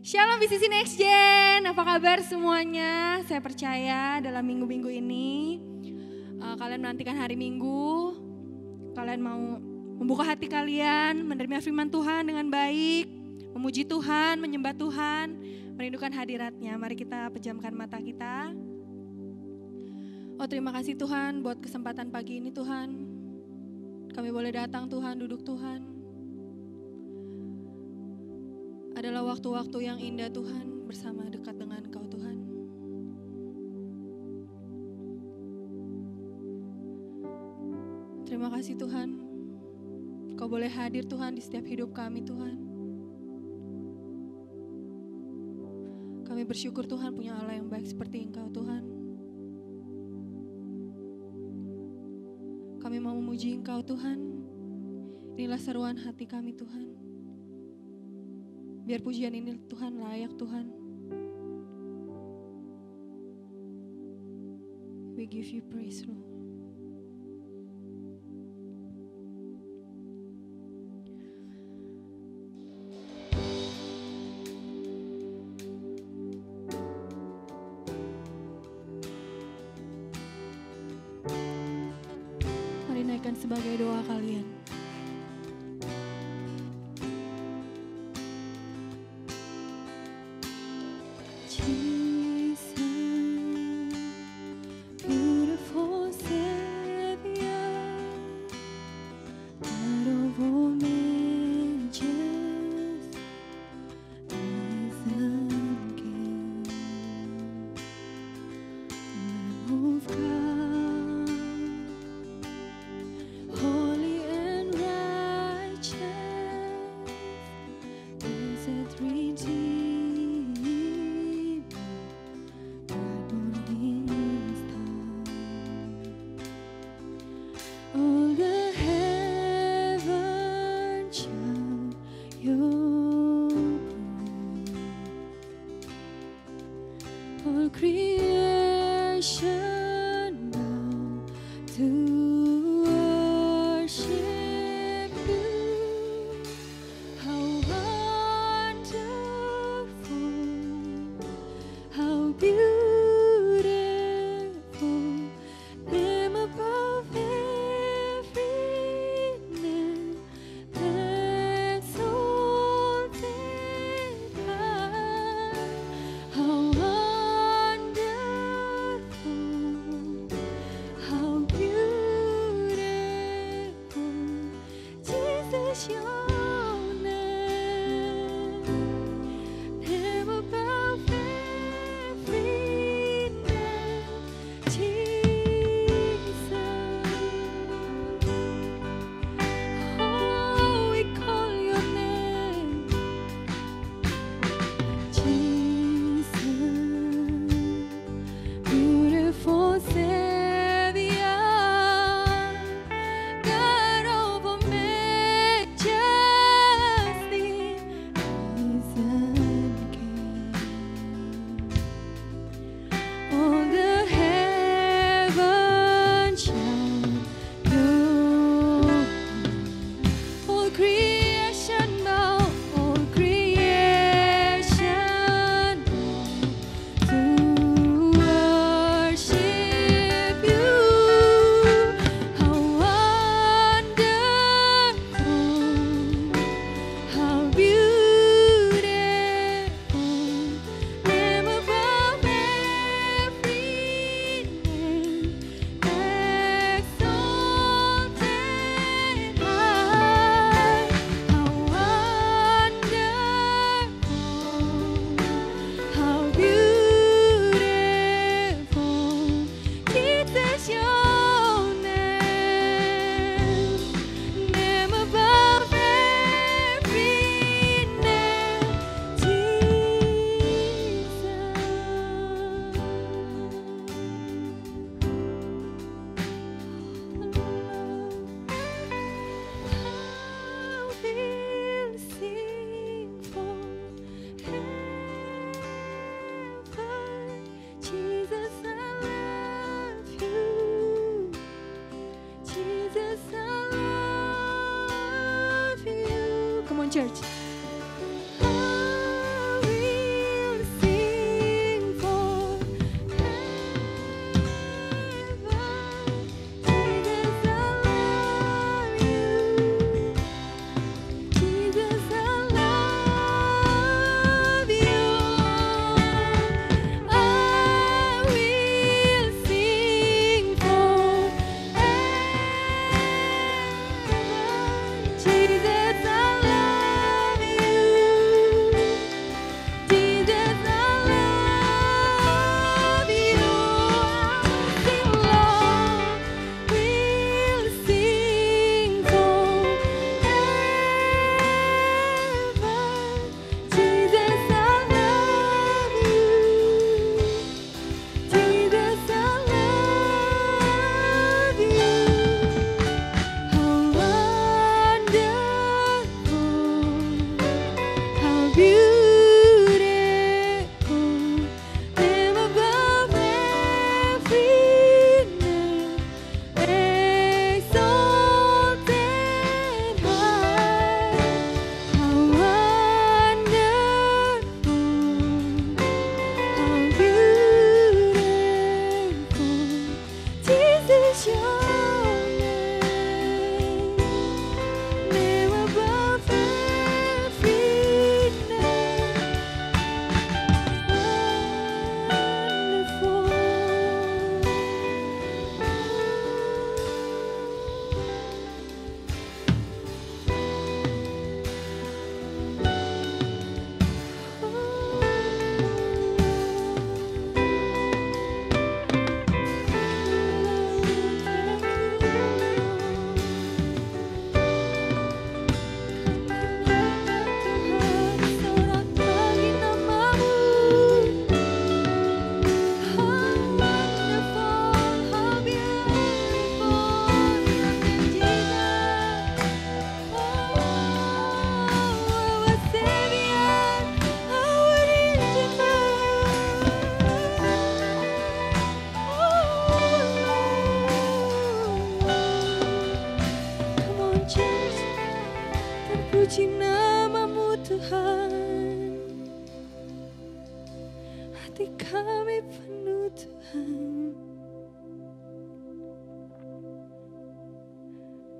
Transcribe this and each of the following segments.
Shalom BCC Next Gen, apa kabar semuanya? Saya percaya dalam minggu-minggu ini kalian menantikan hari Minggu, kalian mau membuka hati kalian, menerima firman Tuhan dengan baik, memuji Tuhan, menyembah Tuhan, merindukan hadirat-Nya. Mari kita pejamkan mata kita. Oh terima kasih Tuhan buat kesempatan pagi ini Tuhan. Kami boleh datang Tuhan, duduk Tuhan. Adalah waktu-waktu yang indah Tuhan bersama dekat dengan Kau Tuhan. Terima kasih Tuhan, Kau boleh hadir Tuhan di setiap hidup kami Tuhan. Kami bersyukur Tuhan punya Allah yang baik seperti Engkau Tuhan. Kami mau memuji Engkau Tuhan. Inilah seruan hati kami Tuhan. Biar pujian ini Tuhan layak Tuhan. We give you praise Lord. Mari naikkan sebagai doa kalian. church.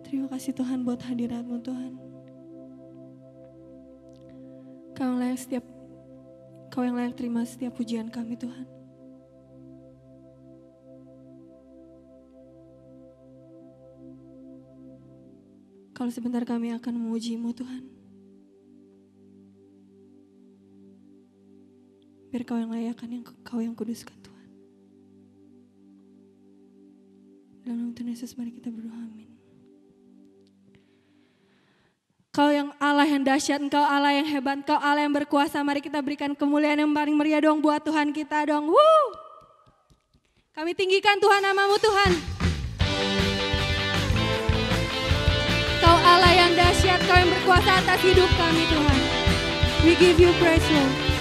Terima kasih Tuhan buat hadirat-Mu Tuhan. Kau yang layak terima setiap pujian kami Tuhan. Kalau sebentar kami akan memuji-Mu Tuhan. Biar Kau yang layakan, Kau yang kuduskan Tuhan. Dalam nama Tuhan Yesus mari kita berdoa, amin. Kau yang Allah yang dahsyat, Engkau Allah yang hebat, Engkau Allah yang berkuasa. Mari kita berikan kemuliaan yang paling meriah dong buat Tuhan kita dong. Kami tinggikan Tuhan nama-Mu Tuhan. Kau Allah yang dahsyat, Kau yang berkuasa atas hidup kami Tuhan. We give you praise Lord.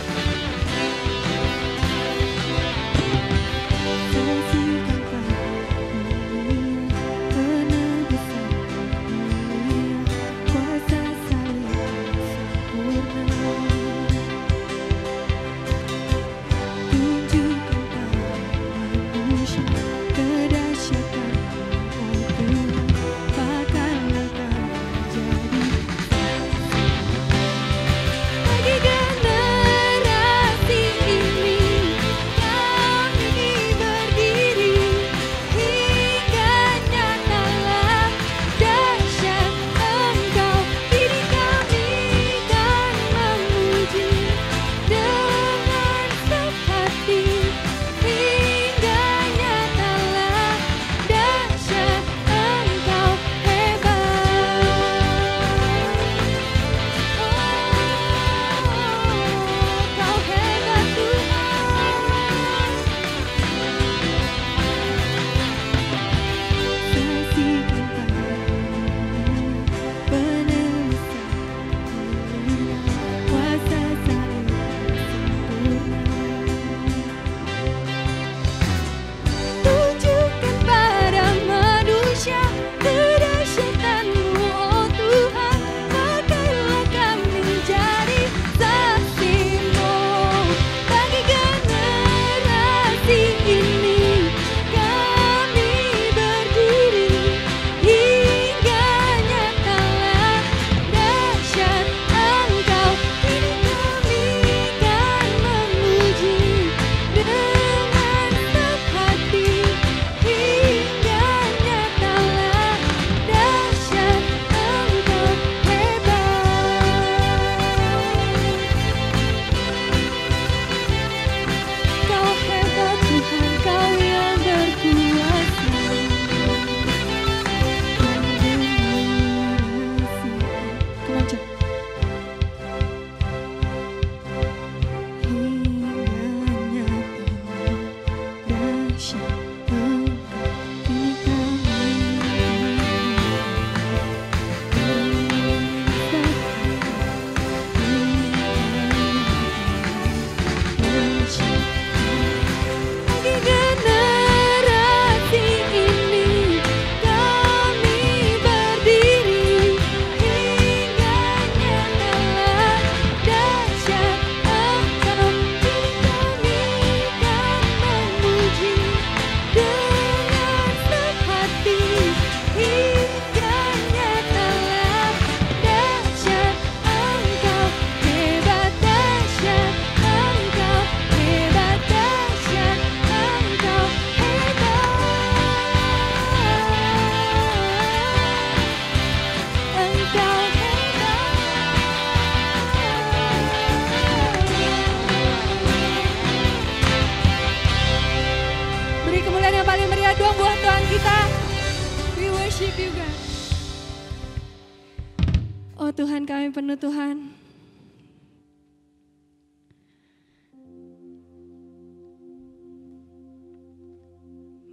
Tuhan kami penuh Tuhan.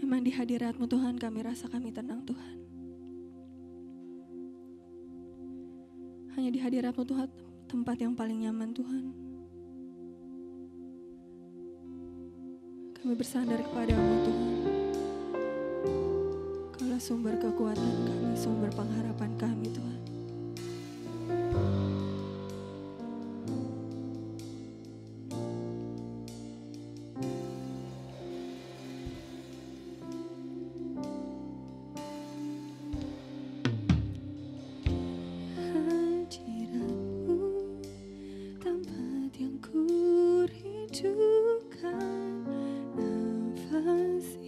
Memang di hadirat-Mu Tuhan kami rasa kami tenang Tuhan. Hanya di hadirat-Mu Tuhan tempat yang paling nyaman Tuhan. Kami bersandar kepada-Mu Tuhan. Kaulah sumber kekuatan kami, sumber pengharapan kami Tuhan.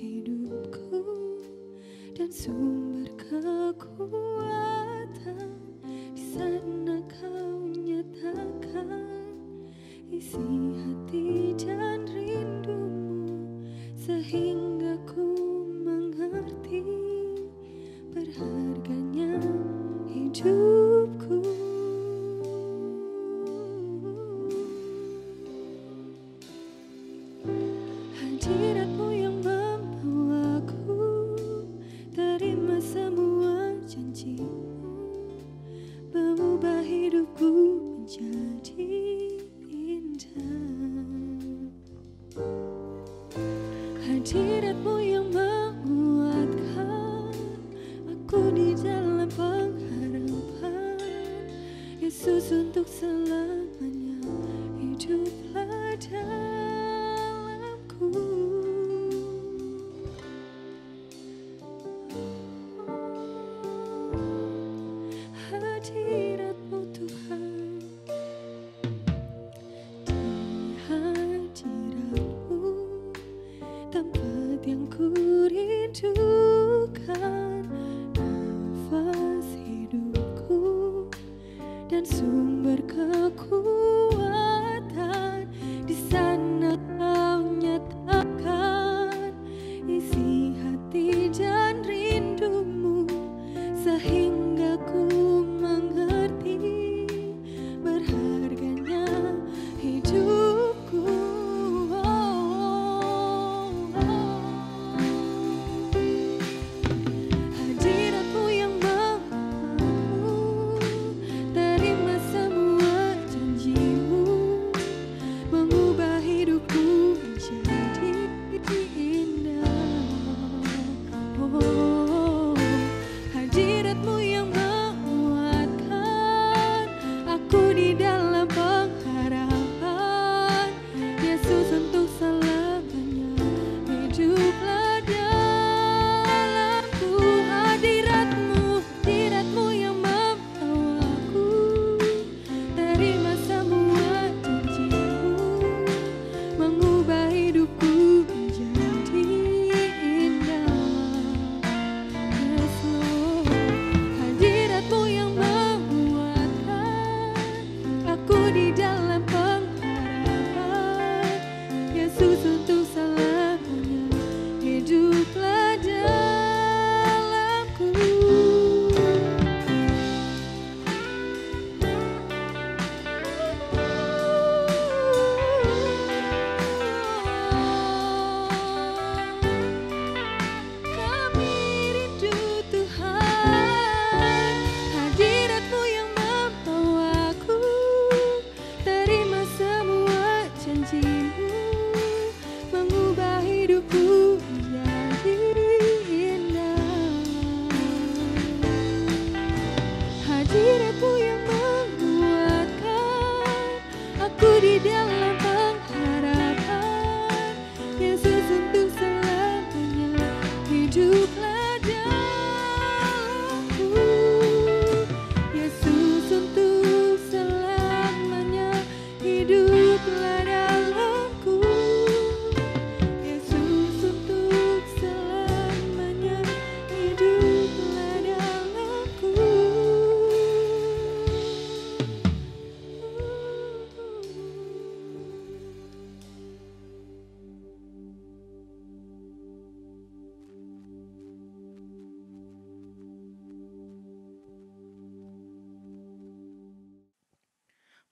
hidupku dan sumber kekuatan. Di sana kau nyatakan isi hati dan rindumu, sehingga ku mengerti berharganya hidupku. Hadiratmu yang membawaku, terima semua janjimu, mengubah hidupku menjadi indah. Hadiratmu yang menguatkan aku di dalam pengharapan. Yesus, untuk selamanya hiduplah dalamku. Hadiratmu Tuhan, di hadiratmu tempat yang ku rindukan, nafas hidupku dan sumber kekuatan. Di sana kau nyatakan isi hati dan rindumu, sehingga ku mengerti berharganya hidupku. Hadiratmu yang membawaku, terima semua janjimu, mengubah hidupku menjadi indah. Oh, hadiratmu yang menguatkan aku di dalam pengharapan. Yesus, untuk selamanya hiduplah dalamku. Hadiratmu yang membawaku, terima semua janjimu, mengubah hidupku menjadi indah. Yes Lord, hadiratmu yang menguatkan aku di dalam pengharapan. Yesus, untuk selamanya hiduplah dalamku. Kami rindu Tuhan, hadiratmu yang membawaku, terima semua janjimu, mengubah hidupku menjadi indah. Hadiratmu yang menguatkan aku di dalam pengharapan. Yesus, untuk selamanya hiduplah dalamku. Yesus, untuk selamanya hiduplah dalamku. Yesus, untuk selamanya hiduplah dalamku.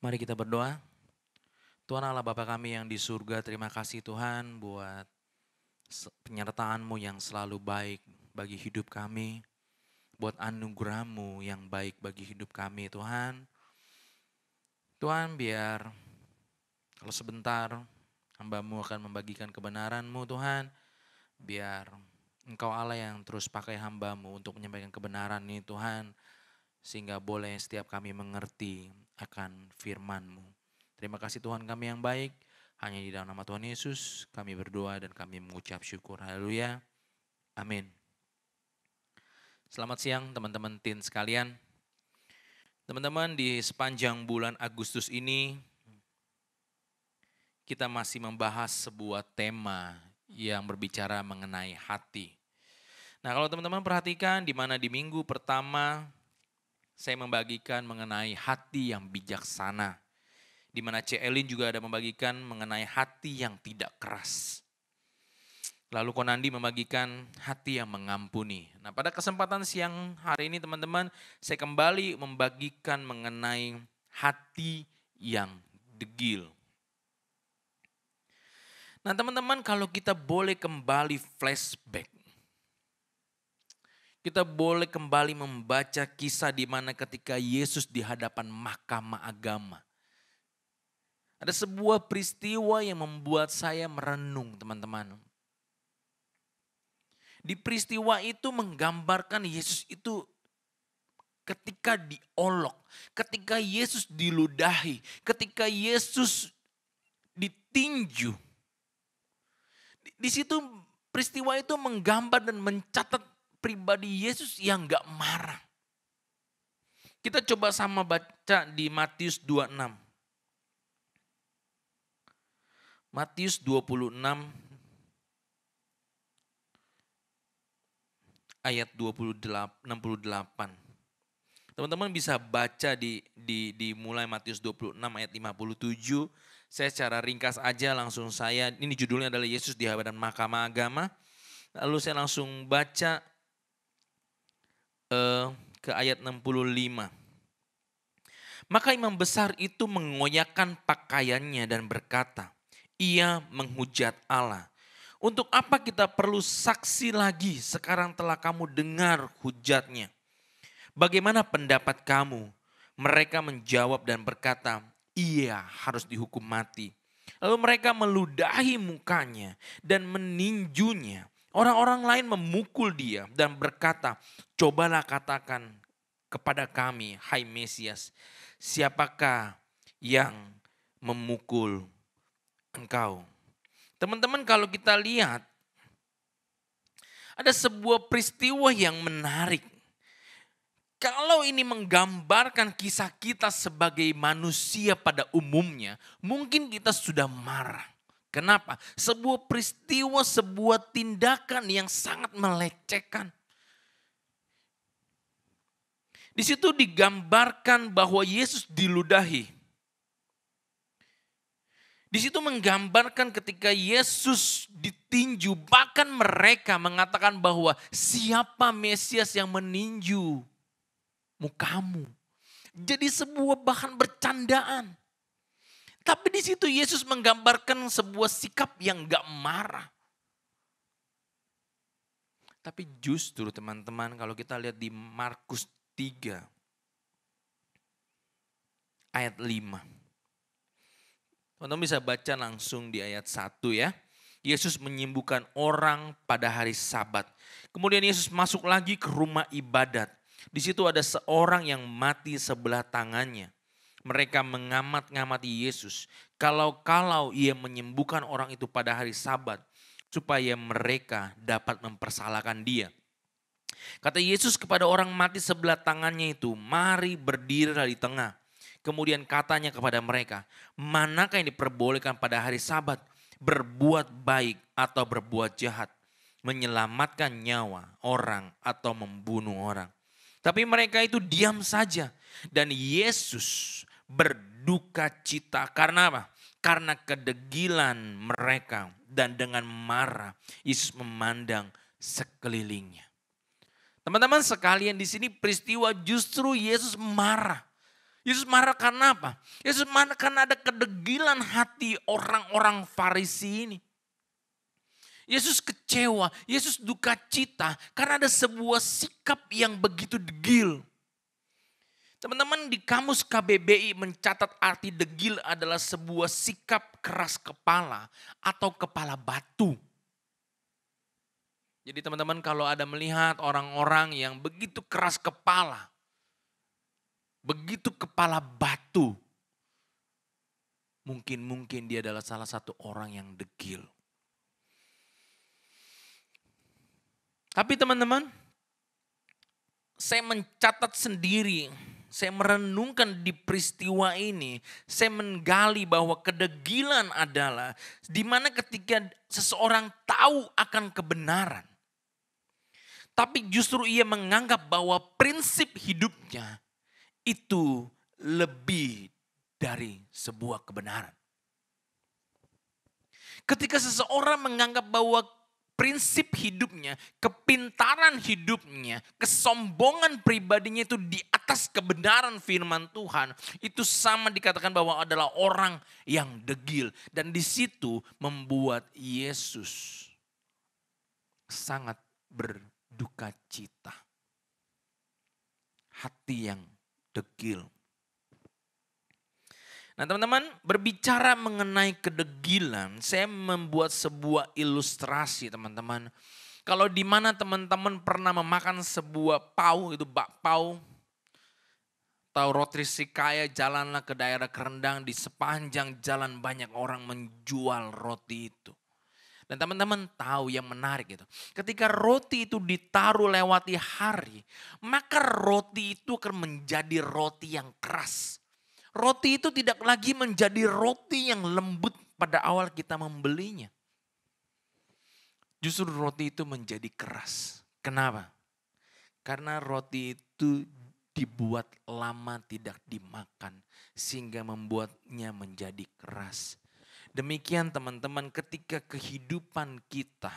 Mari kita berdoa. Tuhan Allah Bapa kami yang di surga, terima kasih Tuhan buat penyertaan-Mu yang selalu baik bagi hidup kami. Buat anugerah-Mu yang baik bagi hidup kami Tuhan. Tuhan, biar kalau sebentar hamba-Mu akan membagikan kebenaran-Mu Tuhan. Biar Engkau Allah yang terus pakai hamba-Mu untuk menyampaikan kebenaran ini Tuhan. Sehingga boleh setiap kami mengerti akan firman-Mu. Terima kasih Tuhan kami yang baik. Hanya di dalam nama Tuhan Yesus kami berdoa dan kami mengucap syukur. Haleluya. Amin. Selamat siang teman-teman teen sekalian. Teman-teman, di sepanjang bulan Agustus ini kita masih membahas sebuah tema yang berbicara mengenai hati. Nah, kalau teman-teman perhatikan di mana di minggu pertama saya membagikan mengenai hati yang bijaksana. Di mana C. Elin juga ada membagikan mengenai hati yang tidak keras. Lalu Konandi membagikan hati yang mengampuni. Nah, pada kesempatan siang hari ini teman-teman, saya kembali membagikan mengenai hati yang degil. Nah, teman-teman, kalau kita boleh kembali flashback, kita boleh kembali membaca kisah di mana ketika Yesus di hadapan mahkamah agama. Ada sebuah peristiwa yang membuat saya merenung, teman-teman. Di peristiwa itu menggambarkan Yesus itu ketika diolok, ketika Yesus diludahi, ketika Yesus ditinju. Di situ peristiwa itu menggambar dan mencatat pribadi Yesus yang gak marah. Kita coba sama baca di Matius 26. Matius 26 ayat 68. Teman-teman bisa baca di mulai Matius 26 ayat 57. Saya secara ringkas aja langsung ini judulnya adalah Yesus di hadapan mahkamah agama. Lalu saya langsung baca ke ayat 65. Maka imam besar itu mengoyakkan pakaiannya dan berkata, ia menghujat Allah. Untuk apa kita perlu saksi lagi? Sekarang telah kamu dengar hujatnya. Bagaimana pendapat kamu? Mereka menjawab dan berkata, ia harus dihukum mati. Lalu mereka meludahi mukanya dan meninjunya. Orang-orang lain memukul dia dan berkata, cobalah katakan kepada kami, hai Mesias, siapakah yang memukul engkau? Teman-teman, kalau kita lihat ada sebuah peristiwa yang menarik. Kalau ini menggambarkan kisah kita sebagai manusia pada umumnya, mungkin kita sudah marah. Kenapa? Sebuah peristiwa, sebuah tindakan yang sangat melecehkan. Di situ digambarkan bahwa Yesus diludahi. Di situ menggambarkan ketika Yesus ditinju, bahkan mereka mengatakan bahwa siapa Mesias yang meninju mukamu. Jadi sebuah bahan bercandaan. Tapi di situ Yesus menggambarkan sebuah sikap yang gak marah. Tapi justru teman-teman kalau kita lihat di Markus 3 ayat 5. Teman-teman bisa baca langsung di ayat 1 ya. Yesus menyembuhkan orang pada hari Sabat. Kemudian Yesus masuk lagi ke rumah ibadat. Di situ ada seorang yang mati sebelah tangannya. Mereka mengamat-ngamati Yesus. Kalau ia menyembuhkan orang itu pada hari Sabat, supaya mereka dapat mempersalahkan dia. Kata Yesus kepada orang mati sebelah tangannya itu, mari berdirilah di tengah. Kemudian katanya kepada mereka, manakah yang diperbolehkan pada hari Sabat? Berbuat baik atau berbuat jahat? Menyelamatkan nyawa orang atau membunuh orang? Tapi mereka itu diam saja. Dan Yesus berduka cita. Karena apa? Karena kedegilan mereka. Dan dengan marah Yesus memandang sekelilingnya. Teman-teman sekalian, di sini peristiwa justru Yesus marah. Yesus marah karena apa? Yesus marah karena ada kedegilan hati orang-orang Farisi ini. Yesus kecewa, Yesus duka cita karena ada sebuah sikap yang begitu degil. Teman-teman, di kamus KBBI mencatat arti degil adalah sebuah sikap keras kepala atau kepala batu. Jadi teman-teman, kalau ada melihat orang-orang yang begitu keras kepala, begitu kepala batu, mungkin dia adalah salah satu orang yang degil. Tapi teman-teman, saya mencatat sendiri saya merenungkan di peristiwa ini, saya menggali bahwa kedegilan adalah di mana ketika seseorang tahu akan kebenaran, tapi justru ia menganggap bahwa prinsip hidupnya itu lebih dari sebuah kebenaran. Ketika seseorang menganggap bahwa prinsip hidupnya, kepintaran hidupnya, kesombongan pribadinya itu di atas kebenaran firman Tuhan, itu sama dikatakan bahwa adalah orang yang degil. Dan di situ membuat Yesus sangat berduka cita. Hati yang degil. Nah teman-teman, berbicara mengenai kedegilan, saya membuat sebuah ilustrasi teman-teman. Kalau di mana teman-teman pernah memakan sebuah pau, itu bakpao, atau roti sikaya, jalanlah ke daerah Kerendang, di sepanjang jalan banyak orang menjual roti itu. Dan teman-teman tahu yang menarik itu, ketika roti itu ditaruh lewati hari, maka roti itu akan menjadi roti yang keras. Roti itu tidak lagi menjadi roti yang lembut pada awal kita membelinya. Justru roti itu menjadi keras. Kenapa? Karena roti itu dibuat lama tidak dimakan sehingga membuatnya menjadi keras. Demikian teman-teman, ketika kehidupan kita,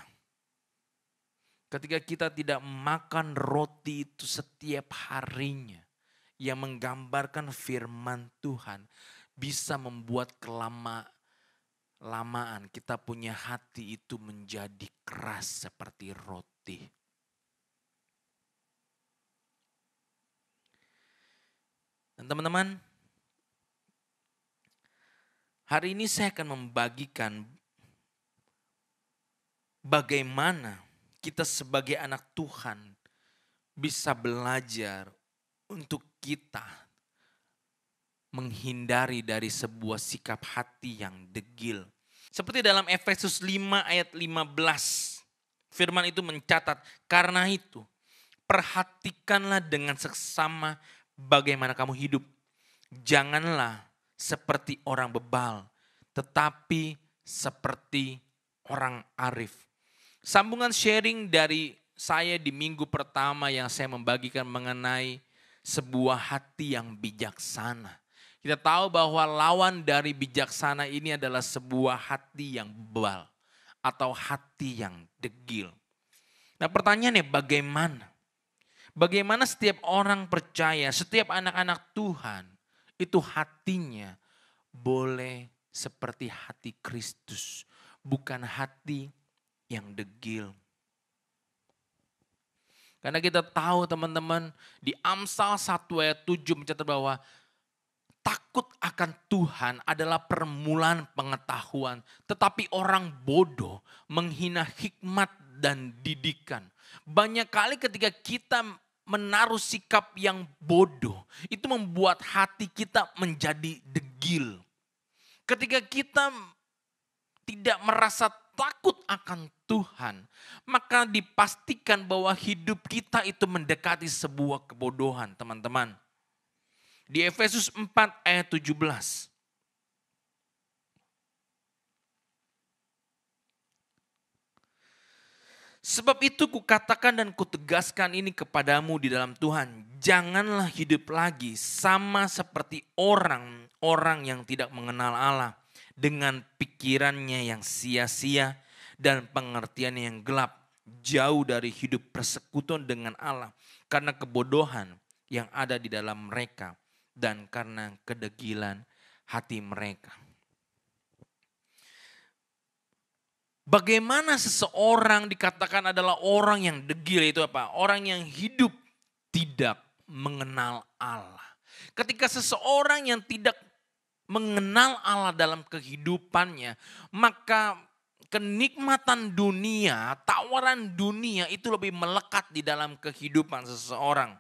ketika kita tidak makan roti itu setiap harinya, yang menggambarkan firman Tuhan, bisa membuat kelamaan kita punya hati itu menjadi keras seperti roti. Dan teman-teman, hari ini saya akan membagikan bagaimana kita sebagai anak Tuhan bisa belajar untuk kita menghindari dari sebuah sikap hati yang degil. Seperti dalam Efesus 5 ayat 15. Firman itu mencatat, karena itu perhatikanlah dengan seksama bagaimana kamu hidup. Janganlah seperti orang bebal, tetapi seperti orang arif. Sambungan sharing dari saya di minggu pertama yang saya membagikan mengenai sebuah hati yang bijaksana. Kita tahu bahwa lawan dari bijaksana ini adalah sebuah hati yang bebal atau hati yang degil. Nah pertanyaannya bagaimana? Bagaimana setiap orang percaya, setiap anak-anak Tuhan itu hatinya boleh seperti hati Kristus, bukan hati yang degil. Karena kita tahu teman-teman di Amsal 1 ayat 7 mencatat bahwa takut akan Tuhan adalah permulaan pengetahuan. Tetapi orang bodoh menghina hikmat dan didikan. Banyak kali ketika kita menaruh sikap yang bodoh, itu membuat hati kita menjadi degil. Ketika kita tidak merasa takut akan Tuhan, maka dipastikan bahwa hidup kita itu mendekati sebuah kebodohan, teman-teman. Di Efesus 4 ayat 17. Sebab itu kukatakan dan kutegaskan ini kepadamu di dalam Tuhan. Janganlah hidup lagi sama seperti orang-orang yang tidak mengenal Allah, dengan pikirannya yang sia-sia dan pengertiannya yang gelap, jauh dari hidup persekutuan dengan Allah karena kebodohan yang ada di dalam mereka dan karena kedegilan hati mereka. Bagaimana seseorang dikatakan adalah orang yang degil, itu apa? Orang yang hidup tidak mengenal Allah. Ketika seseorang yang tidak mengenal Allah dalam kehidupannya, maka kenikmatan dunia, tawaran dunia itu lebih melekat di dalam kehidupan seseorang.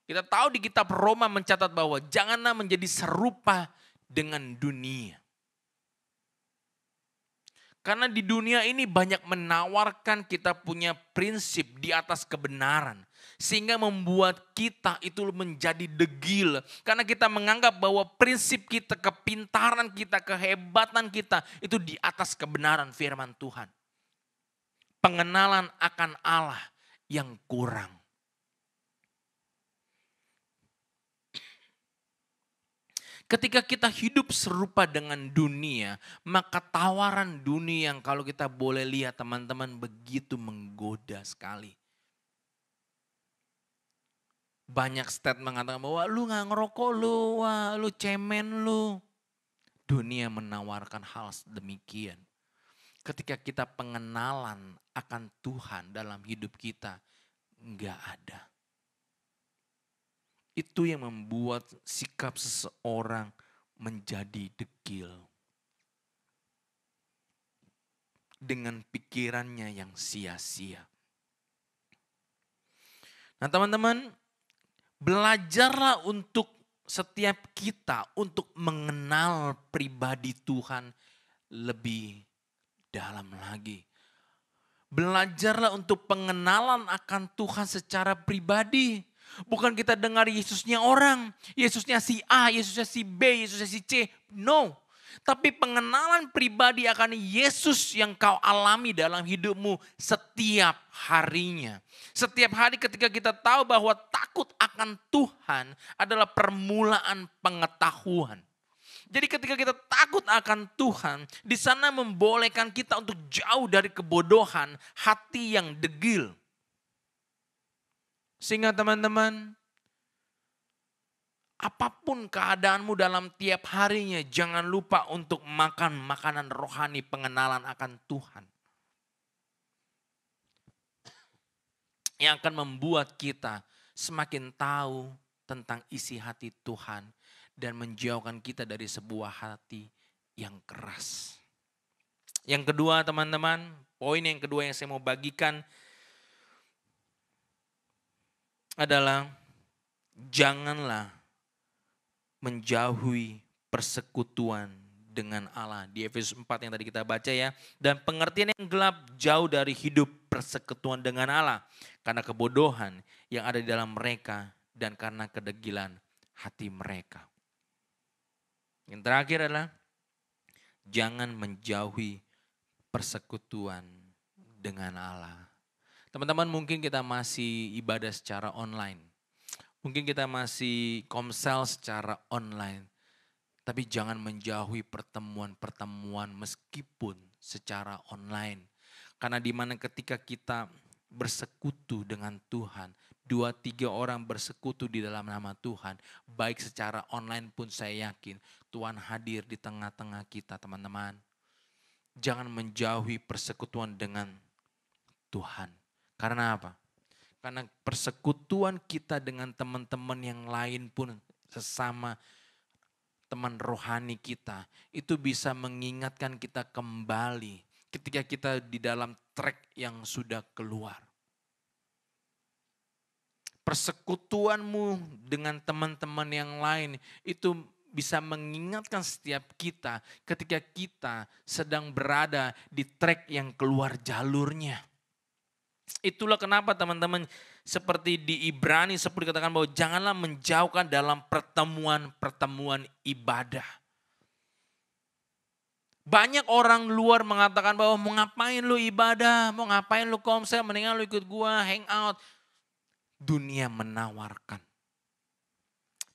Kita tahu di kitab Roma mencatat bahwa janganlah menjadi serupa dengan dunia. Karena di dunia ini banyak menawarkan kita punya prinsip di atas kebenaran. Sehingga membuat kita itu menjadi degil. Karena kita menganggap bahwa prinsip kita, kepintaran kita, kehebatan kita itu di atas kebenaran firman Tuhan. Pengenalan akan Allah yang kurang. Ketika kita hidup serupa dengan dunia, maka tawaran dunia yang kalau kita boleh lihat teman-teman begitu menggoda sekali. Banyak statement mengatakan bahwa lu gak ngerokok lu, wah lu cemen lu. Dunia menawarkan hal demikian. Ketika kita pengenalan akan Tuhan dalam hidup kita, gak ada. Itu yang membuat sikap seseorang menjadi degil. Dengan pikirannya yang sia-sia. Nah teman-teman, belajarlah untuk setiap kita untuk mengenal pribadi Tuhan lebih dalam lagi. Belajarlah untuk pengenalan akan Tuhan secara pribadi. Bukan kita dengar Yesusnya orang, Yesusnya si A, Yesusnya si B, Yesusnya si C. No. Tapi pengenalan pribadi akan Yesus yang kau alami dalam hidupmu setiap harinya. Setiap hari ketika kita tahu bahwa takut akan Tuhan adalah permulaan pengetahuan. Jadi ketika kita takut akan Tuhan, di sana membolehkan kita untuk jauh dari kebodohan, hati yang degil. Sehingga teman-teman, apapun keadaanmu dalam tiap harinya, jangan lupa untuk makan makanan rohani pengenalan akan Tuhan. Yang akan membuat kita semakin tahu tentang isi hati Tuhan dan menjauhkan kita dari sebuah hati yang keras. Yang kedua teman-teman, poin yang kedua yang saya mau bagikan adalah janganlah menjauhi persekutuan dengan Allah. Di Efesus 4 yang tadi kita baca ya. Dan pengertian yang gelap jauh dari hidup persekutuan dengan Allah. Karena kebodohan yang ada di dalam mereka dan karena kedegilan hati mereka. Yang terakhir adalah jangan menjauhi persekutuan dengan Allah. Teman-teman mungkin kita masih ibadah secara online. Mungkin kita masih komsel secara online. Tapi jangan menjauhi pertemuan-pertemuan meskipun secara online. Karena di mana ketika kita bersekutu dengan Tuhan, 2-3 orang bersekutu di dalam nama Tuhan, baik secara online pun saya yakin Tuhan hadir di tengah-tengah kita teman-teman. Jangan menjauhi persekutuan dengan Tuhan. Karena apa? Karena persekutuan kita dengan teman-teman yang lain pun sesama teman rohani kita. Itu bisa mengingatkan kita kembali ketika kita di dalam track yang sudah keluar. Persekutuanmu dengan teman-teman yang lain itu bisa mengingatkan setiap kita ketika kita sedang berada di track yang keluar jalurnya. Itulah kenapa teman-teman seperti di Ibrani seperti dikatakan bahwa janganlah menjauhkan dalam pertemuan-pertemuan ibadah. Banyak orang luar mengatakan bahwa mau ngapain lu ibadah, mau ngapain lu komsel, mendingan lu ikut gua hangout. Dunia menawarkan.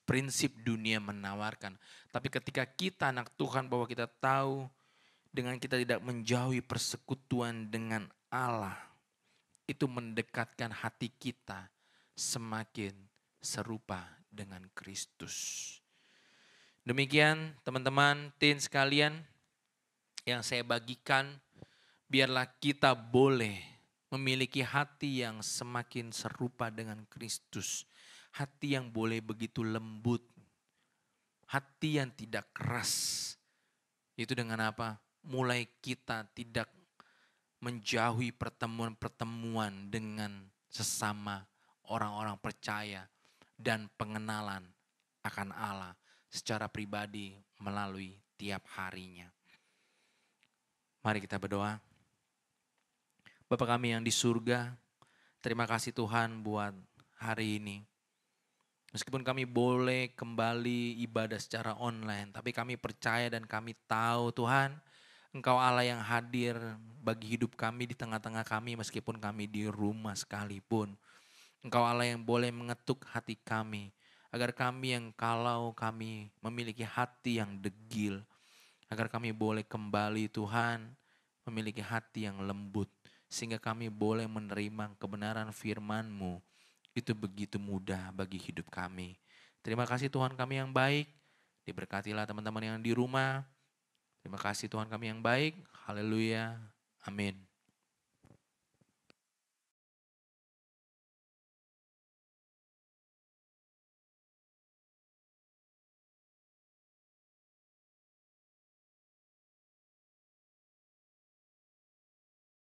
Prinsip dunia menawarkan. Tapi ketika kita anak Tuhan bahwa kita tahu dengan kita tidak menjauhi persekutuan dengan Allah. Itu mendekatkan hati kita semakin serupa dengan Kristus. Demikian teman-teman, teen sekalian yang saya bagikan, biarlah kita boleh memiliki hati yang semakin serupa dengan Kristus. Hati yang boleh begitu lembut, hati yang tidak keras. Itu dengan apa? Mulai kita tidak menjauhi pertemuan-pertemuan dengan sesama orang-orang percaya dan pengenalan akan Allah secara pribadi melalui tiap harinya. Mari kita berdoa. Bapa kami yang di surga, terima kasih Tuhan buat hari ini. Meskipun kami boleh kembali ibadah secara online, tapi kami percaya dan kami tahu Tuhan, Engkau Allah yang hadir bagi hidup kami di tengah-tengah kami meskipun kami di rumah sekalipun. Engkau Allah yang boleh mengetuk hati kami, agar kami yang kalau kami memiliki hati yang degil, agar kami boleh kembali Tuhan memiliki hati yang lembut, sehingga kami boleh menerima kebenaran firman-Mu. Itu begitu mudah bagi hidup kami. Terima kasih Tuhan kami yang baik. Diberkatilah teman-teman yang di rumah. Terima kasih Tuhan kami yang baik. Haleluya. Amin.